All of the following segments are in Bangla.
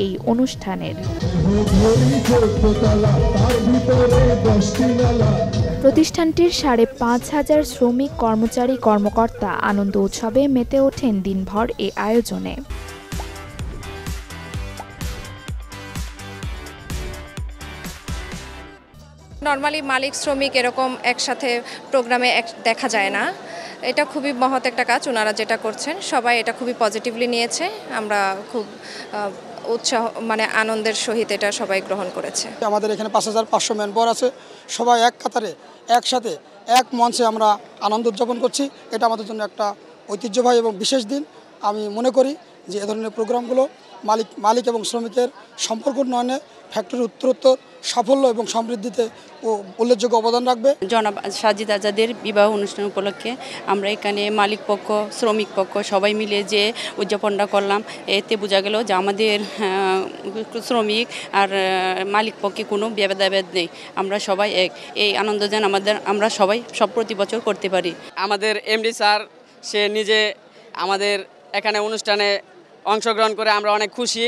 এই অনুষ্ঠানের। প্রতিষ্ঠানটির ৫,৫০০ শ্রমিক, কর্মচারী, কর্মকর্তা আনন্দ উৎসবে মেতে ওঠেন দিনভর এই আয়োজনে। নরমালি মালিক শ্রমিক এরকম একসাথে প্রোগ্রামে দেখা যায় না। এটা খুবই মহৎ একটা কাজ ওনারা যেটা করছেন, সবাই এটা খুবই পজিটিভলি নিয়েছে। আমরা খুব উৎসাহ আনন্দের সহিত এটা সবাই গ্রহণ করেছে। আমাদের এখানে ৫,৫০০ মেম্বার আছে, সবাই এক কাতারে একসাথে এক মঞ্চে আমরা আনন্দ উদযাপন করছি। এটা আমাদের জন্য একটা ঐতিহ্যবাহী এবং বিশেষ দিন। আমি মনে করি যে এ ধরনের প্রোগ্রামগুলো মালিক এবং শ্রমিকের সম্পর্ক উন্নয়নে, ফ্যাক্টরির উত্তরোত্তর সাফল্য এবং সমৃদ্ধিতে উল্লেখযোগ্য অবদান রাখবে। জনাব সাজিদ আজাদের বিবাহ অনুষ্ঠান উপলক্ষে আমরা এখানে মালিক পক্ষ, শ্রমিক পক্ষ সবাই মিলে যে উদযাপনটা করলাম, এতে বোঝা গেল যে আমাদের শ্রমিক আর মালিক পক্ষে কোনো ভেদাভেদ নেই। আমরা সবাই এক। এই আনন্দ যেন আমরা সবাই প্রতি বছর করতে পারি। আমাদের এমডি স্যার সে নিজে আমাদের এখানে অনুষ্ঠানে অংশগ্রহণ করে আমরা অনেক খুশি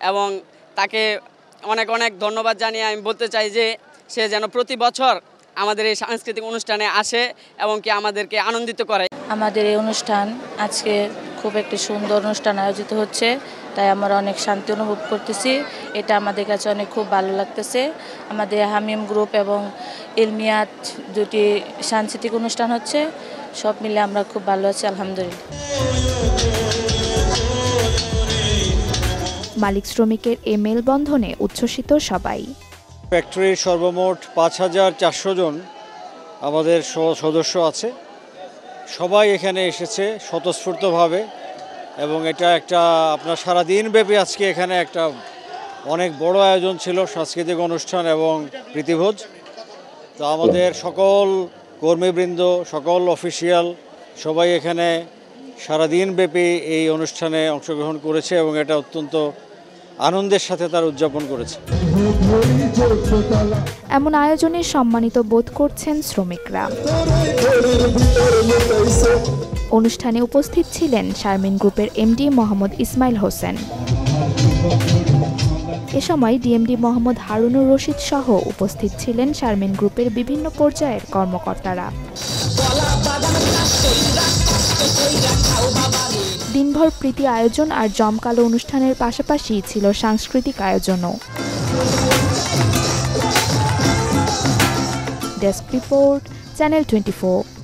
এবং তাকে অনেক অনেক ধন্যবাদ জানিয়ে আমি বলতে চাই যে সে যেন প্রতি বছর আমাদের এই সাংস্কৃতিক অনুষ্ঠানে আসে এবং কি আমাদেরকে আনন্দিত করে। আমাদের এই অনুষ্ঠান আজকে খুব একটি সুন্দর অনুষ্ঠান আয়োজিত হচ্ছে, তাই আমরা অনেক শান্তি অনুভব করতেছি। এটা আমাদের কাছে অনেক খুব ভালো লাগতেছে। আমাদের হামিম গ্রুপ এবং ইলমিয়াত দুটি সাংস্কৃতিক অনুষ্ঠান হচ্ছে, সব মিলে আমরা খুব ভালো আছি, আলহামদুলিল্লাহ। মালিক শ্রমিকের এই মেলবন্ধনে উচ্ছ্বসিত সবাই। ফ্যাক্টরির সর্বমোট ৫,৪০০ জন আমাদের সদস্য আছে। সবাই এখানে এসেছে স্বতঃস্ফূর্তভাবে এবং এটা একটা আপনার সারাদিন ব্যাপী আজকে এখানে একটা অনেক বড় আয়োজন ছিল, সাংস্কৃতিক অনুষ্ঠান এবং প্রীতিভোজ। তো আমাদের সকল কর্মীবৃন্দ, সকল অফিসিয়াল সবাই এখানে সারাদিন ব্যাপী এই অনুষ্ঠানে অংশগ্রহণ করেছে এবং এটা অত্যন্ত আনন্দের সাথে তার উদযাপন করেছে। এমন আয়োজনে সম্মানিত বোধ করছেন শ্রমিকরা। অনুষ্ঠানে উপস্থিত ছিলেন শারমিন গ্রুপের এমডি মোহাম্মদ ইসমাইল হোসেন। এ সময় ডিএমডি মোহাম্মদ হারুনুর রশিদ সহ উপস্থিত ছিলেন শারমিন গ্রুপের বিভিন্ন পর্যায়ের কর্মকর্তারা। দিনভর প্রীতি আয়োজন আর জমকালো অনুষ্ঠানের পাশাপাশি ছিল সাংস্কৃতিক আয়োজনও। Desk report, channel 24।